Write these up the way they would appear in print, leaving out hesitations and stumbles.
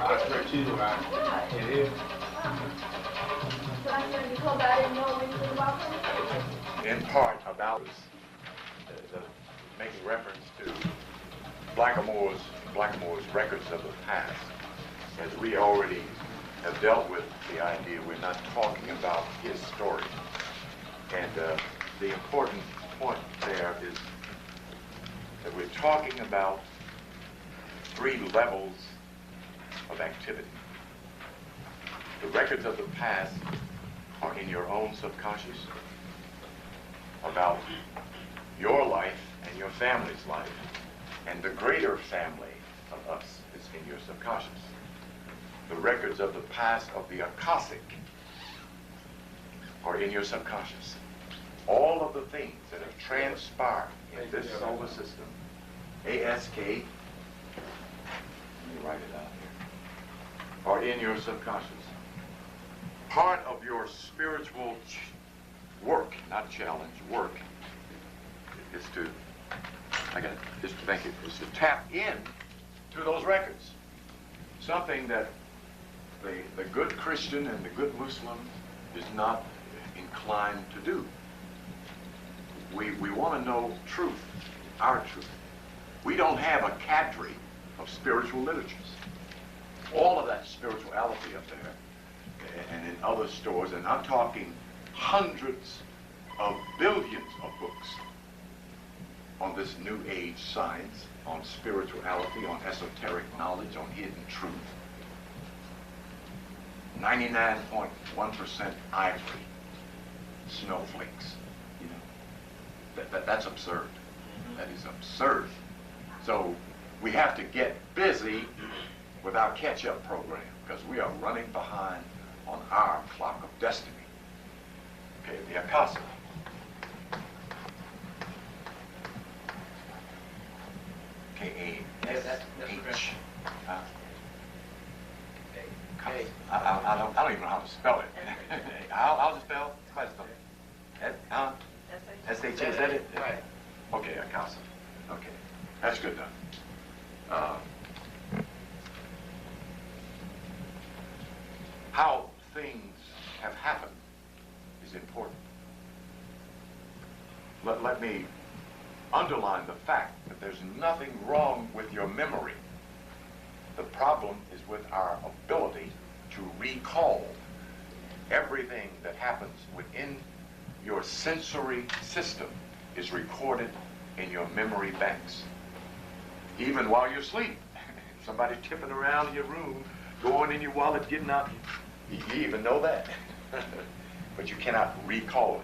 I swear to you, right? It is. In part about making reference to Black-A-Moor's records of the past, as we already have dealt with the idea we're not talking about his story. And the important point there is that we're talking about 3 levels of activity. The records of the past are in your own subconscious about your life and your family's life, and the greater family of us is in your subconscious. The records of the past of the Akashic are in your subconscious. All of the things that have transpired in this solar system, ASK, let me write it out here, are in your subconscious. Part of your spiritual work, not challenge, work, is to, is to tap in to those records. Something that the good Christian and the good Muslim is not inclined to do. We want to know truth, our truth. We don't have a cadre of spiritual literatures. All of that spirituality up there and in other stores, and I'm talking hundreds of billions of books on this new age science, on spirituality, on esoteric knowledge, on hidden truth. 99.1% ivory, snowflakes. You know, that's absurd. That is absurd. So we have to get busy with our catch-up program because we are running behind on our clock of destiny. Okay, the Akasha. K-A-S-H. I don't even know how to spell it. I'll just spell it. S-H, is that it? Right. Okay, Akasha. Okay, that's good enough. How things have happened is important. Let me underline the fact that there's nothing wrong with your memory. The problem is with our ability to recall everything that happens within your sensory system is recorded in your memory banks. Even while you're asleep, somebody tipping around in your room, going in your wallet, getting out, you even know that. But you cannot recall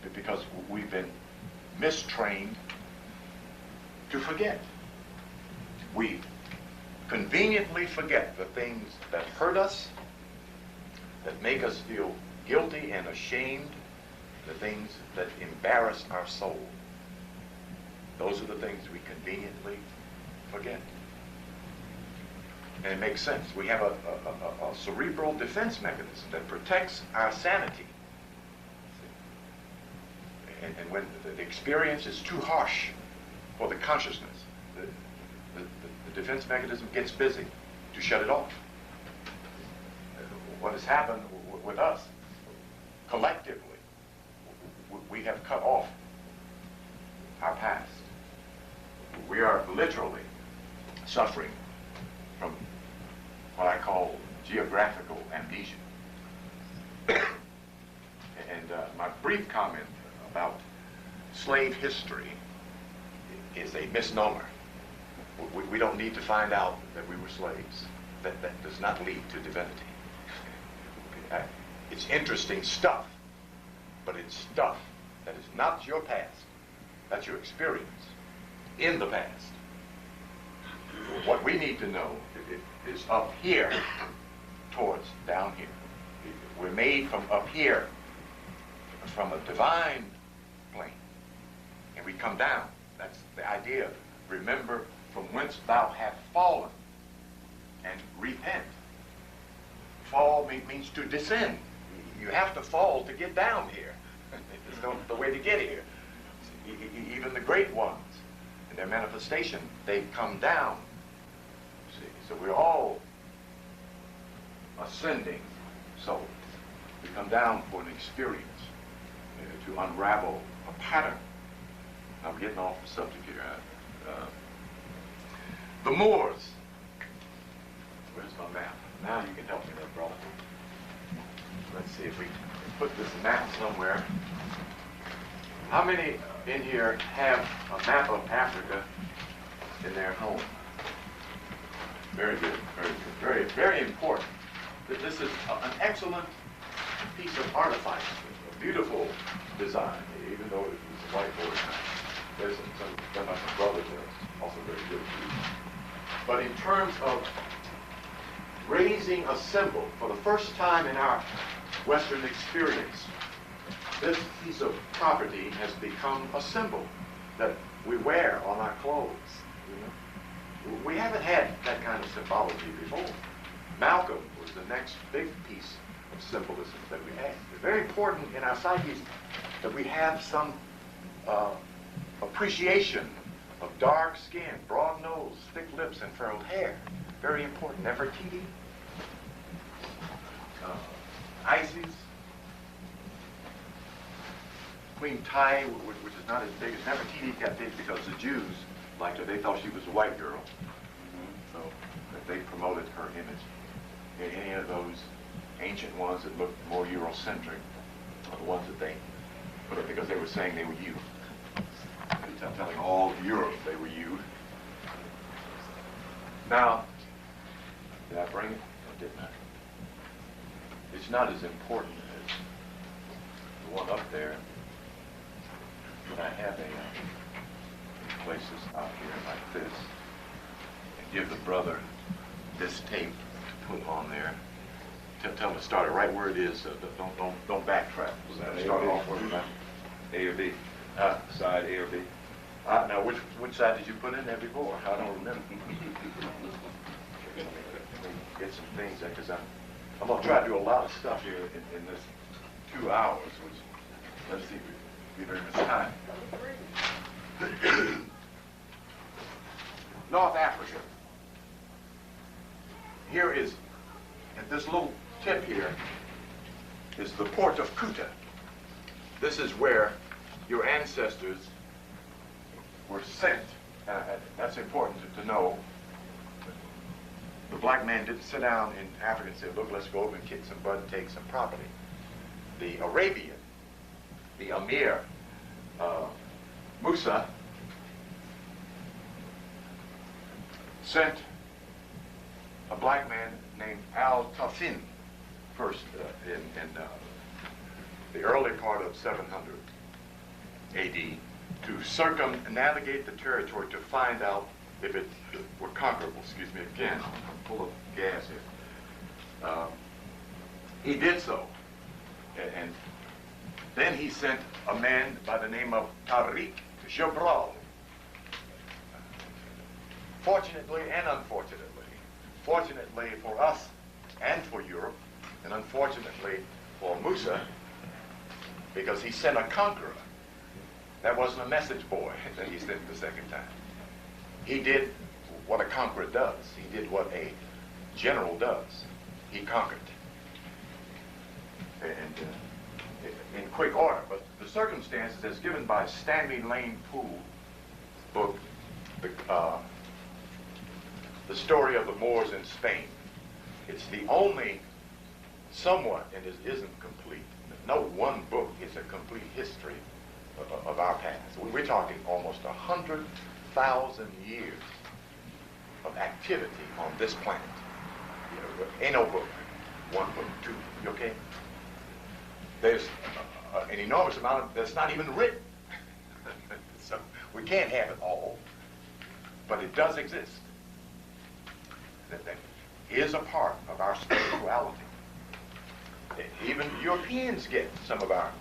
it because we've been mistrained to forget. We conveniently forget the things that hurt us, that make us feel guilty and ashamed, the things that embarrass our soul. Those are the things we conveniently forget. And it makes sense. We have a cerebral defense mechanism that protects our sanity. And when the experience is too harsh for the consciousness, the defense mechanism gets busy to shut it off. What has happened with us, collectively, we have cut off our past. We are literally suffering from what I call geographical amnesia. And my brief comment about slave history is a misnomer. We don't need to find out that we were slaves. That does not lead to divinity. It's interesting stuff, but it's stuff that is not your past. That's your experience in the past. What we need to know is up here towards down here. We're made from up here, from a divine plane, and we come down. That's the idea. Remember from whence thou hast fallen, and repent. Fall means to descend. You have to fall to get down here. It's not the way to get here. Even the great ones, in their manifestation, they come down. See? So we're all ascending souls. We come down for an experience to unravel a pattern. I'm getting off the subject here. The Moors. Where's my map? Now you can help me there, brother. Let's see if we can put this map somewhere. How many in here have a map of Africa in their home? Very good, very good, very, very important. This is an excellent piece of artifact, a beautiful design, even though it was a whiteboard. There's some done by some brothers that are also very good too. But in terms of raising a symbol for the first time in our Western experience, this piece of property has become a symbol that we wear on our clothes. You know? We haven't had that kind of symbology before. Malcolm was the next big piece of symbolism that we had. It's very important in our psyches that we have some appreciation of dark skin, broad nose, thick lips, and furrowed hair. Very important. Nefertiti, Isis, Queen Tai, which is not as big as Nefertiti, got big because the Jews liked her. They thought she was a white girl, so they promoted her image. Any of those ancient ones that looked more Eurocentric are the ones that they put up because they were saying they were you. I'm telling all of Europe they were you. Now, did I bring it or didn't I? It's not as important as the one up there, but I have a place this out here like this and give the brother this tape to put on there. Tell him to start it right where it is. Don't backtrack. Start off where we're at. A or B. Side A or B. Now, which side did you put in there before? I don't remember. Get some things there, because I'm going to try to do a lot of stuff here in this 2 hours, which, let's see if we give very much time. North Africa. Here is, at this little tip here, is the port of Kuta. This is where your ancestors were sent. That's important to know. The black man didn't sit down in Africa and say, look, let's go over and kick some butt and take some property. The Arabian, the Emir, Musa, sent a black man named Al-Tafin first in the early part of 700 AD to circumnavigate the territory to find out if it were conquerable. Excuse me again, I'm full of gas here. He did so. And then he sent a man by the name of Tariq Jabral. Fortunately and unfortunately. Fortunately for us and for Europe, and unfortunately for Musa, because he sent a conqueror. That wasn't a message boy that he sent the second time. He did what a conqueror does. He did what a general does. He conquered. And in quick order. But the circumstances as given by Stanley Lane Poole's book, The Story of the Moors in Spain. It's the only somewhat, and it isn't complete. No one book is a complete history of our past. We're talking almost 100,000 years of activity on this planet. You know, ain't no book, one book, two, you okay? There's an enormous amount that's not even written. So we can't have it all, but it does exist. That is a part of our spirituality. Even Europeans get some of our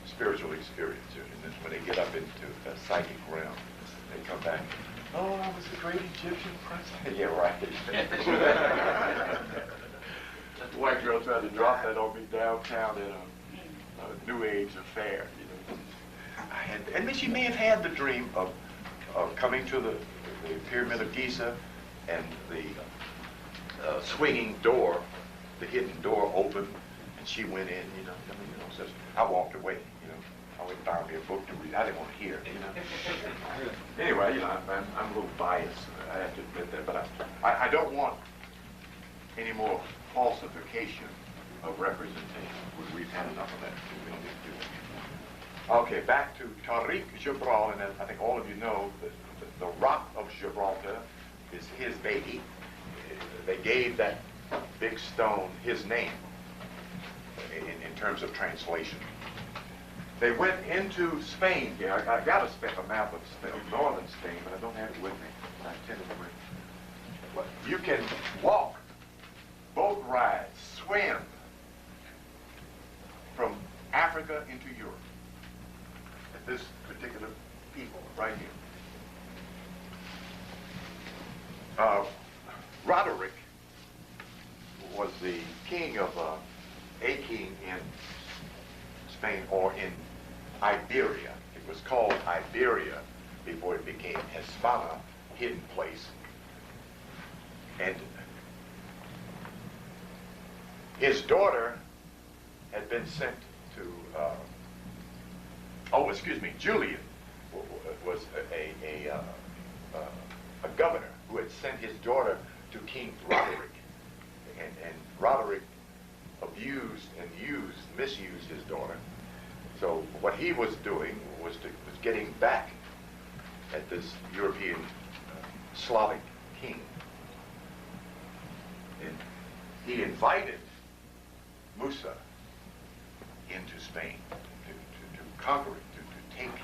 spiritual experience. And when they get up into the psychic realm, they come back, oh, I was the great Egyptian prince. Yeah, right. The white girl tried to drop that on me downtown at a New Age affair. You know. And then she may have had the dream of coming to the Pyramid of Giza and the swinging door the hidden door open, and she went in, you know, says, I walked away, you know. I went and found me a book to read. I didn't want to hear it, you know. Anyway, you know, I'm a little biased, I have to admit that, but I don't want any more falsification of representation. We've had enough of that. We don't need to do that. Okay, back to Tariq Jabral, and I think all of you know that the Rock of Gibraltar is his baby. They gave that big stone his name in terms of translation. They went into Spain here. I got a map of northern Spain, but I don't have it with me. I intended to bring it. Well, you can walk, boat ride, swim from Africa into Europe. At this particular people right here. Roderick was the king of a king in Spain, or in Iberia. It was called Iberia before it became Hispana, hidden place. And his daughter had been sent to, Julian was a governor who had sent his daughter to King Roderick. And Roderick abused and misused his daughter. So what he was doing was getting back at this European Slavic king. And he invited Musa into Spain to conquer it, to take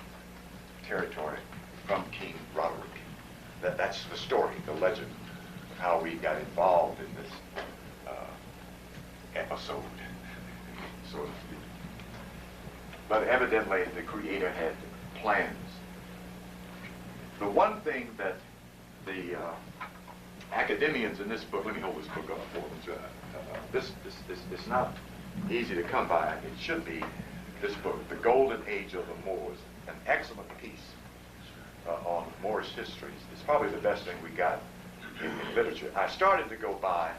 territory from King Roderick. That's the story, the legend of how we got involved in this episode, so to speak. But evidently the Creator had plans. The one thing that the academians in this book, let me hold this book up for them. This is not easy to come by. It should be this book, The Golden Age of the Moors, an excellent piece on Moorish history. It's probably the best thing we got in literature. I started to go by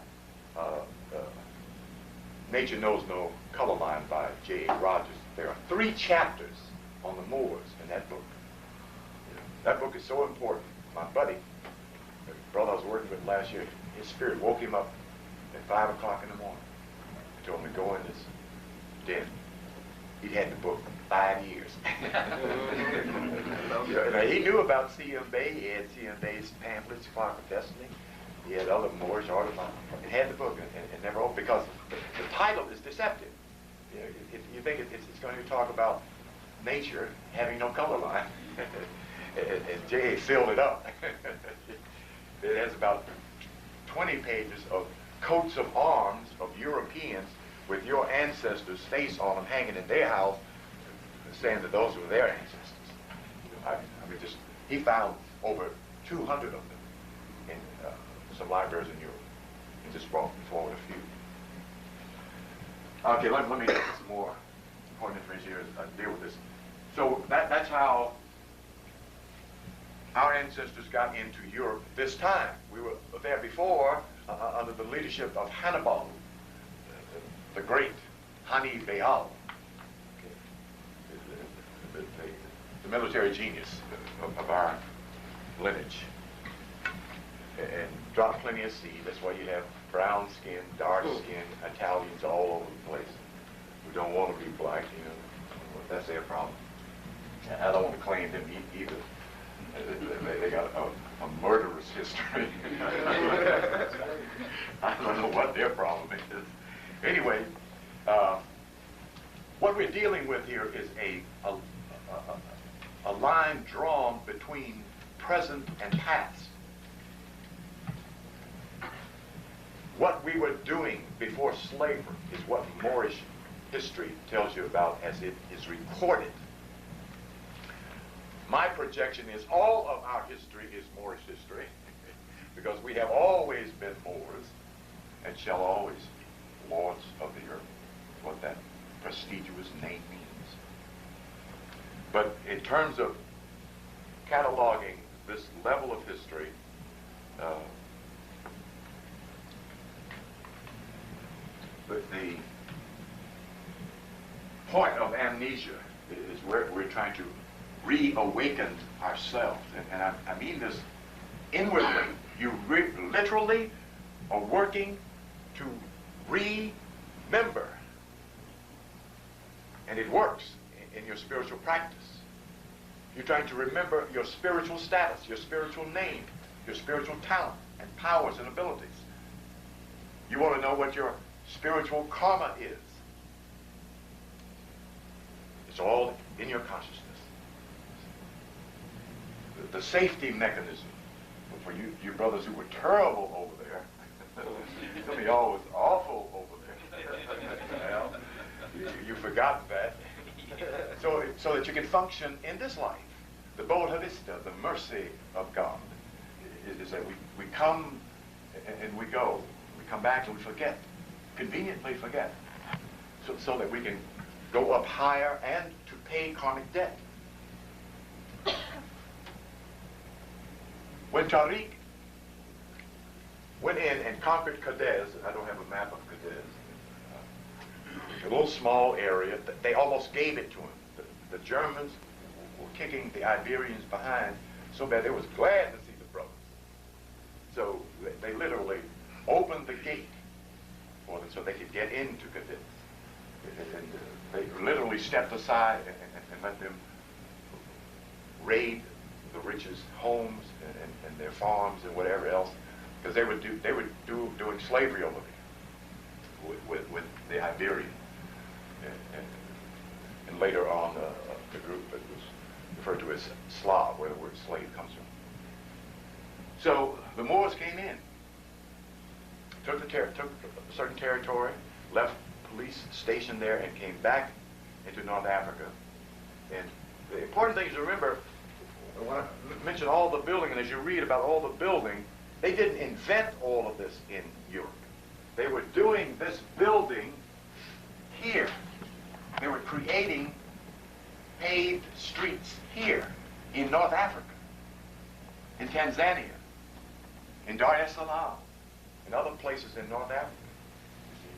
Nature Knows No Color Line by J.A. Rogers. There are 3 chapters on the Moors in that book. You know, that book is so important. My buddy, the brother I was working with last year, his spirit woke him up at 5 o'clock in the morning. He told him to go in this den. He'd had the book 5 years. You know, he knew about C.M. Bay. He had C.M. Bay's pamphlets, Spark of Destiny. He had other Moorish articles. He had the book and never opened, because the title is deceptive. You know, you think it's going to talk about nature having no color line. and J.A. filled it up. It has about 20 pages of coats of arms of Europeans with your ancestors' face on them hanging in their house, saying that those were their ancestors. I mean, he found over 200 of them in some libraries in Europe, and just brought forward a few. Okay, let me get some more important information here to deal with this. So that's how our ancestors got into Europe this time. We were there before under the leadership of Hannibal, the great Hannibal, the military genius of our lineage, and dropped plenty of seed. That's why you have brown skin, dark skin Italians all over the place who don't want to be black, you know. That's their problem. I don't want to claim them either. They got a murderous history. I don't know what their problem is. Anyway, what we're dealing with here is a line drawn between present and past. What we were doing before slavery is what Moorish history tells you about as it is recorded. My projection is all of our history is Moorish history, because we have always been Moors and shall always be lords of the earth, what that prestigious name means. But in terms of cataloging this level of history, the point of amnesia is where we're trying to reawaken ourselves. And I mean this inwardly. You literally are working to remember. And it works in your spiritual practice. You're trying to remember your spiritual status, your spiritual name, your spiritual talent and powers and abilities. You want to know what your spiritual karma is. It's all in your consciousness. The safety mechanism for you brothers who were terrible over there. Some of y'all was awful over there. Well, you forgot that. So that you can function in this life. The Boda Vista, the mercy of God, is that we come and we go. We come back and we forget, conveniently forget, so that we can go up higher and to pay karmic debt. When Tariq went in and conquered Cadiz, I don't have a map of Cadiz, a little small area, they almost gave it to him. The Germans were kicking the Iberians behind so bad they was glad to see the brothers. So they literally opened the gate for them so they could get into Cadiz. And they literally stepped aside and let them raid the richest homes and their farms and whatever else, because they were doing slavery over there with the Iberians. And later on, the group that was referred to as Slav, where the word slave comes from. So the Moors came in, took a certain territory, left police stationed there, and came back into North Africa. And the important thing is to remember, when I mention all the building, and as you read about all the building, they didn't invent all of this in Europe. They were doing this building here. They were creating paved streets here in North Africa, in Tanzania, in Dar es Salaam, in other places in North Africa,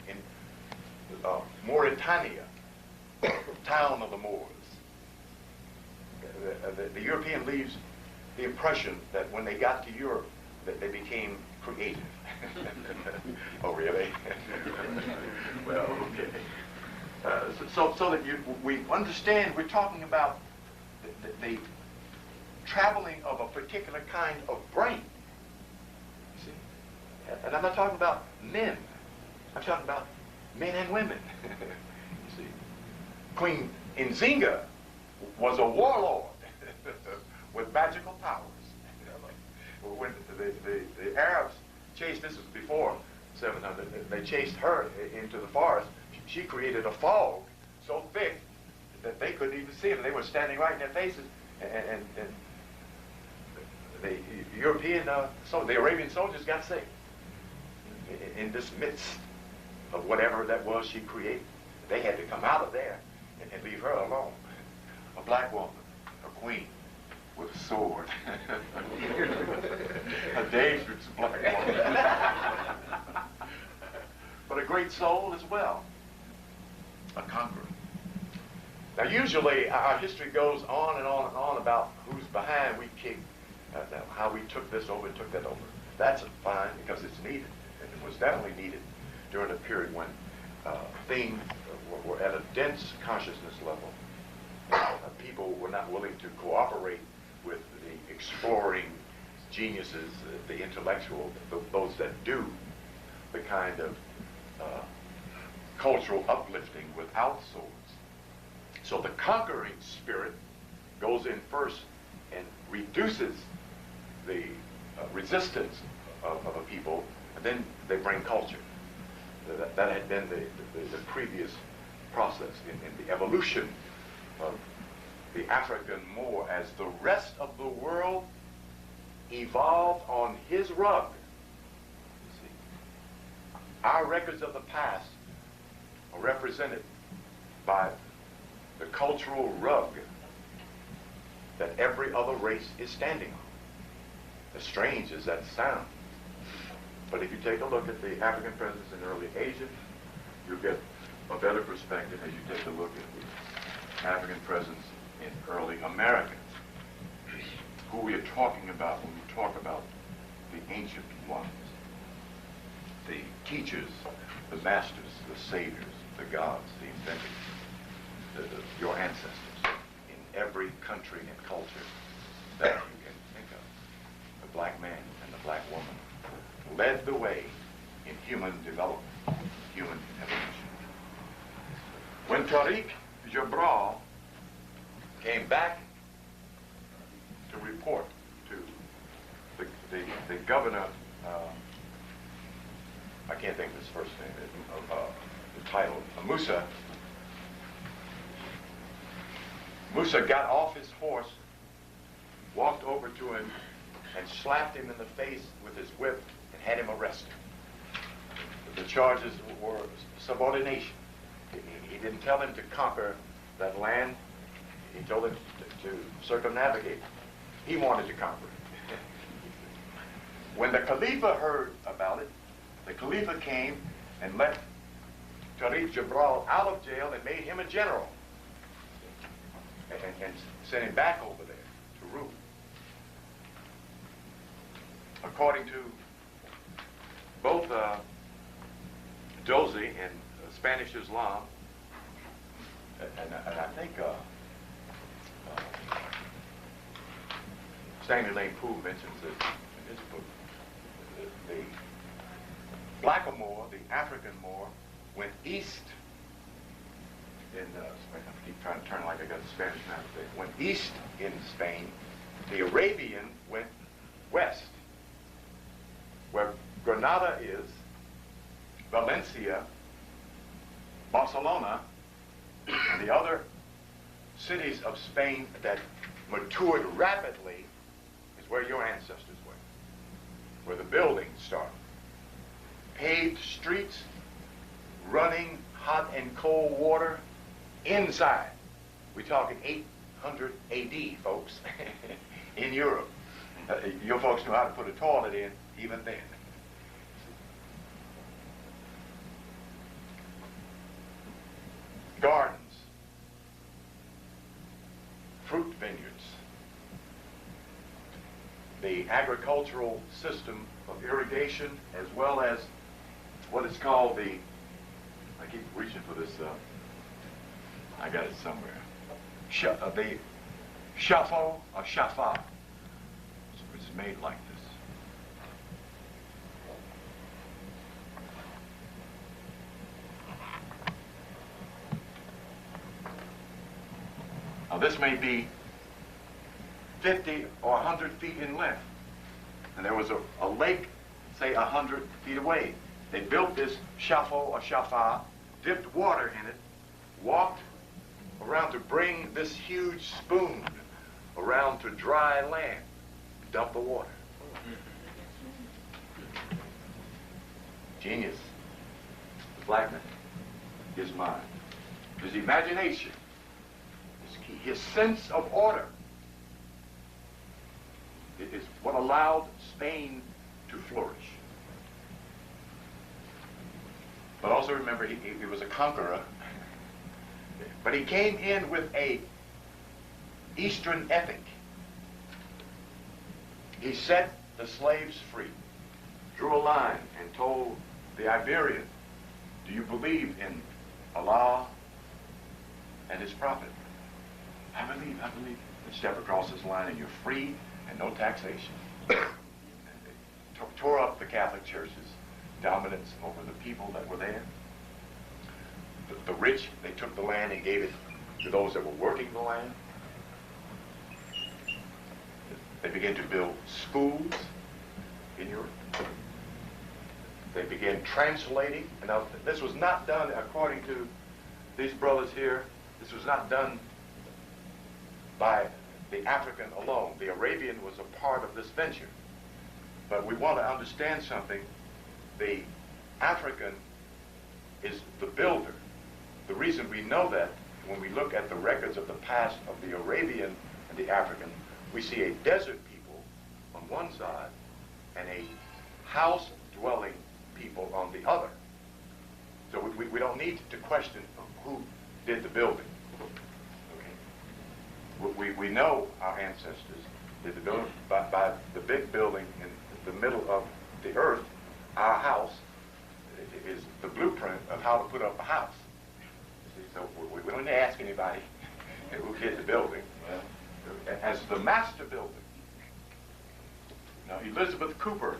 in Mauritania, town of the Moors. The European leaves the impression that when they got to Europe, that they became creative. Oh, really? Well, okay. So that we understand, we're talking about the traveling of a particular kind of brain. You see? And I'm not talking about men. I'm talking about men and women. You see? Queen Nzinga was a warlord with magical powers. When the Arabs chased, this was before 700, they chased her into the forest, she created a fog so thick that they couldn't even see them. They were standing right in their faces, and the European, the Arabian soldiers got sick in this midst of whatever that was she created. They had to come out of there and leave her alone. A black woman, a queen, with a sword. A dangerous black woman. But a great soul as well. A conqueror. Now usually our history goes on and on and on about who's behind, we kicked, how we took this over and took that over. That's fine because it's needed. And it was definitely needed during a period when things were at a dense consciousness level. People were not willing to cooperate with the exploring geniuses, the intellectual, those that do the kind of cultural uplifting without swords. So the conquering spirit goes in first and reduces the resistance of a people, and then they bring culture. That had been the previous process in the evolution of the African Moor as the rest of the world evolved on his rug. You see, our records of the past are represented by the cultural rug that every other race is standing on. As strange as that sounds. But if you take a look at the African presence in early Asia, you'll get a better perspective as you take a look at the African presence in early Americans. Who we are talking about when we talk about the ancient ones, the teachers, the masters, the saviors, the gods, the inventors, your ancestors in every country and culture that you can think of. The black man and the black woman led the way in human development, human evolution. When Tariq Jabral came back to report to the governor, I can't think of his first name, the title, Musa got off his horse, walked over to him, and slapped him in the face with his whip and had him arrested. The charges were subordination. He didn't tell him to conquer that land. He told him to circumnavigate. He wanted to conquer it. When the Khalifa heard about it, the Khalifa came and let Tariq Jabral out of jail and made him a general and sent him back over there to rule. According to both Dozy and Spanish Islam, and I think Samuel A. Poole mentions it in his book, the Black-A-Moor, the African Moor, went east in, I keep trying to turn like I got a Spanish map today, went east in Spain. The Arabian went west, where Granada is, Valencia, Barcelona, and the other cities of Spain that matured rapidly is where your ancestors went, where the buildings started. Paved streets, running hot and cold water inside. We're talking 800 AD, folks, in Europe. Your folks know how to put a toilet in even then. Gardens, fruit vineyards, the agricultural system of irrigation, as well as what is called the, I keep reaching for this, I got it somewhere, the shafo or shafa. It's made like this. Now this may be 50 or 100 feet in length. And there was a lake, say 100 feet away. They built this shafo or shafa, dipped water in it, walked around to bring this huge spoon around to dry land, dump the water. Genius. The black man, his mind, his imagination, his sense of order is what allowed Spain to flourish. But also remember, he was a conqueror, but he came in with a Eastern ethic. He set the slaves free, drew a line and told the Iberian, do you believe in Allah and his prophet? I believe. And step across this line and you're free and no taxation. Tore up the Catholic Church's dominance over the people that were there. The rich, they took the land and gave it to those that were working the land. They began to build schools in Europe. They began translating. And now, this was not done, according to these brothers here, this was not done by the African alone. The Arabian was a part of this venture. But we want to understand something. The African is the builder. The reason we know that, when we look at the records of the past of the Arabian and the African, we see a desert people on one side and a house-dwelling people on the other. So we don't need to question who did the building. Okay? We know our ancestors did the building by the big building in the middle of the earth. Our house is the blueprint of how to put up a house. See, so we don't need to ask anybody who did the building. As the master builder. Now, Elizabeth Cooper,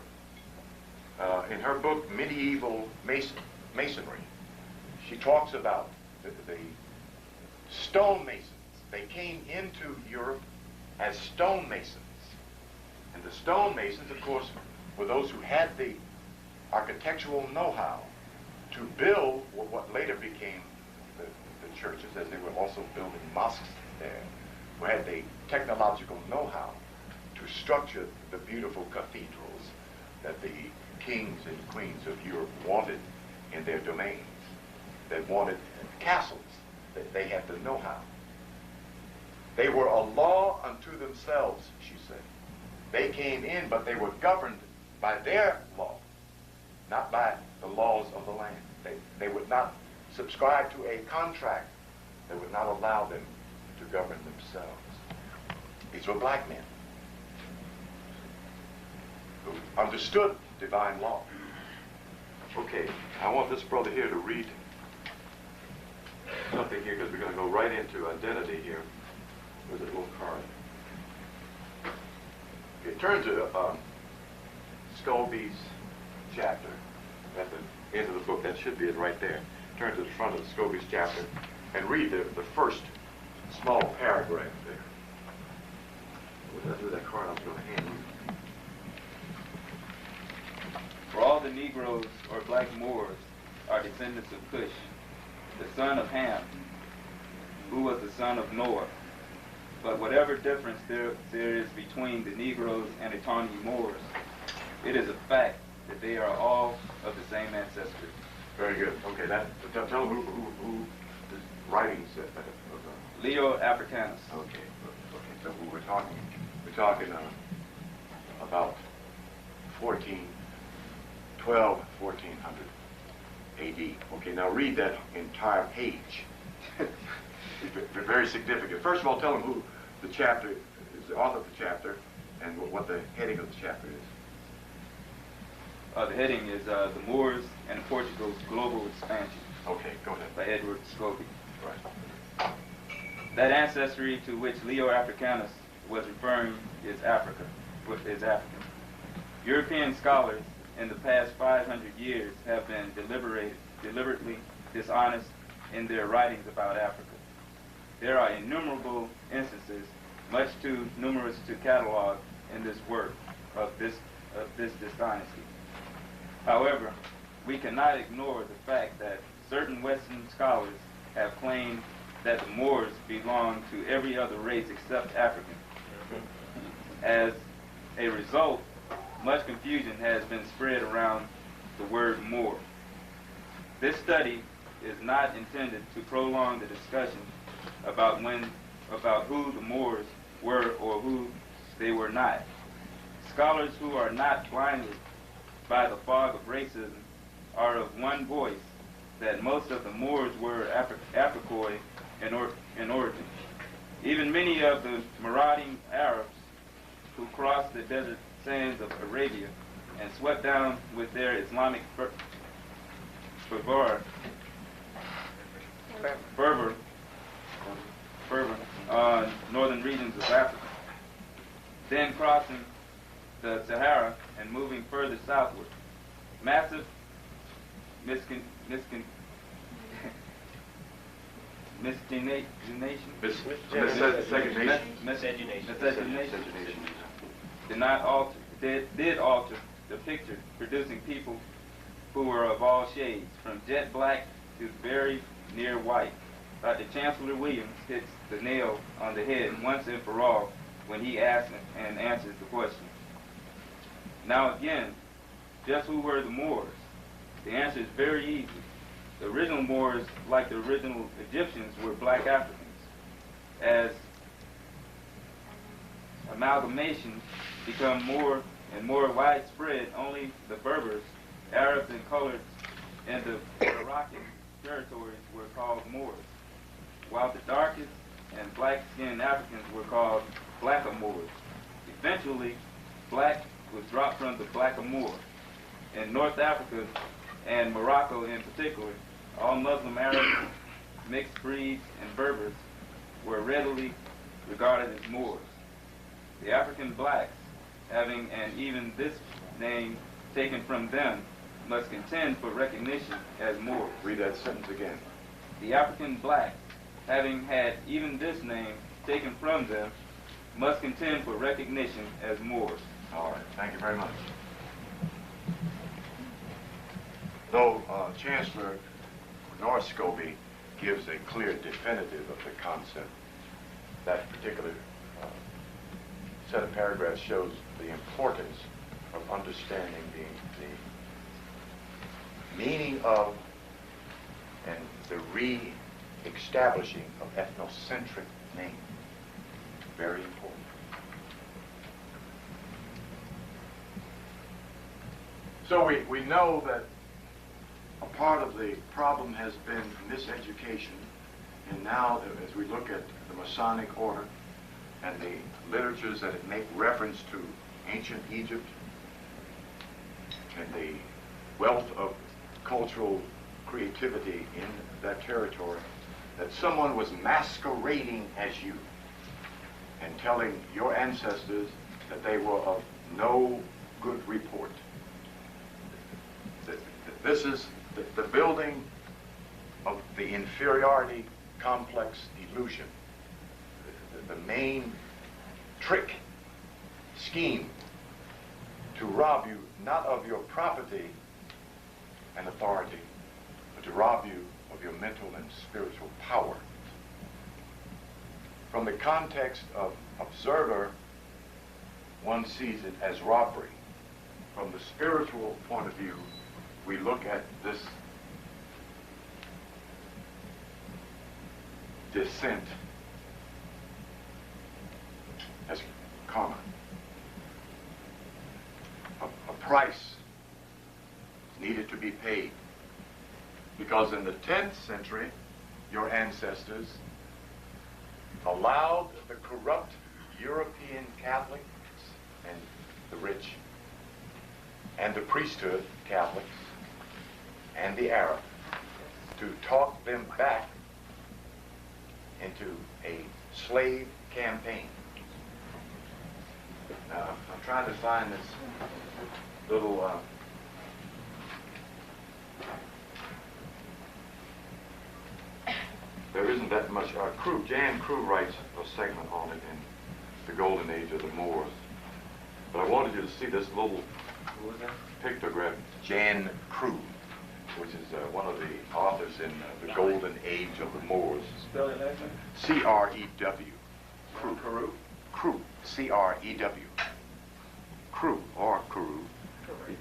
in her book, Medieval Masonry, she talks about the stonemasons. They came into Europe as stonemasons. And the stonemasons, of course, were those who had the architectural know-how to build what later became the churches, as they were also building mosques there, who had the technological know-how to structure the beautiful cathedrals that the kings and queens of Europe wanted in their domains. They wanted castles. They had the know-how. They were a law unto themselves, she said. They came in, but they were governed by their law, not by the laws of the land. They would not subscribe to a contract that would not allow them to govern themselves. These were black men who understood divine law. Okay, I want this brother here to read something here, because we're going to go right into identity here with a little card. Okay, turn to Scobie's chapter at the end of the book. That should be it right there. Turn to the front of the Scobie's chapter and read the first small paragraph there. What did I do with that card? I was going to hand you. For all the Negroes or Black-Moors are descendants of Cush, the son of Ham, who was the son of Noah. But whatever difference there is between the Negroes and the Tawny Moors, it is a fact that they are all of the same ancestry. Very good. Okay, tell them who is writing Leo Africanus. Okay, so we're talking about 1400 AD. Okay, now read that entire page. Very significant. First of all, tell them who the chapter is, the author of the chapter, and what the heading of the chapter is. The heading is The Moors and Portugal's Global Expansion. Okay, go ahead. By Edward Scobie. Right. That ancestry to which Leo Africanus was referring is African. European scholars in the past 500 years have been deliberately dishonest in their writings about Africa. There are innumerable instances, much too numerous to catalog in this work, of this dishonesty. However, we cannot ignore the fact that certain Western scholars have claimed that the Moors belong to every other race except African. As a result, much confusion has been spread around the word Moor. This study is not intended to prolong the discussion about who the Moors were or who they were not. Scholars who are not blinded by the fog of racism are of one voice that most of the Moors were Africoid in origin. Even many of the marauding Arabs who crossed the desert sands of Arabia and swept down with their Islamic fervor northern regions of Africa, then crossing the Sahara and moving further southward. Massive miscegenation did alter the picture, producing people who were of all shades, from jet black to very near white. Dr. Chancellor Williams hits the nail on the head once and for all when he asks and answers the question. Now again, just who were the Moors? The answer is very easy. The original Moors, like the original Egyptians, were black Africans. As amalgamations become more and more widespread, only the Berbers, Arabs and coloreds, and the Moroccan territories were called Moors, while the darkest and black-skinned Africans were called Black-A-Moors. Eventually, black was dropped from the Black-A-Moor. In North Africa and Morocco in particular, all Muslim Arabs, mixed breeds, and Berbers were readily regarded as Moors. The African blacks, having and even this name taken from them, must contend for recognition as Moors. Read that sentence again. The African blacks, having had even this name taken from them, must contend for recognition as Moors. All right, thank you very much. Though Chancellor North Scobie gives a clear definitive of the concept, that particular set of paragraphs shows the importance of understanding the meaning of and the re-establishing of ethnocentric names. Very important. So we know that a part of the problem has been miseducation, and now as we look at the Masonic order and the literatures that make reference to ancient Egypt and the wealth of cultural creativity in that territory, that someone was masquerading as you and telling your ancestors that they were of no good report. This is the building of the inferiority complex illusion, the main trick, scheme to rob you not of your property and authority, but to rob you of your mental and spiritual power. From the context of observer, one sees it as robbery. From the spiritual point of view, we look at this descent as karma. A price needed to be paid, because in the 10th century, your ancestors allowed the corrupt European Catholics and the rich and the priesthood Catholics and the Arab to talk them back into a slave campaign. Now, I'm trying to find this little there isn't that much. Jan Crew writes a segment on it in The Golden Age of the Moors. But I wanted you to see this little pictograph. Jan Crew, which is one of the authors in The Golden Age of the Moors. Spell it last name? C-R-E-W. Crew. Carew? Crew. C-R-E-W. Crew or Carew.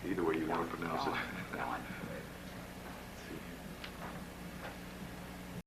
Either way you want to pronounce it.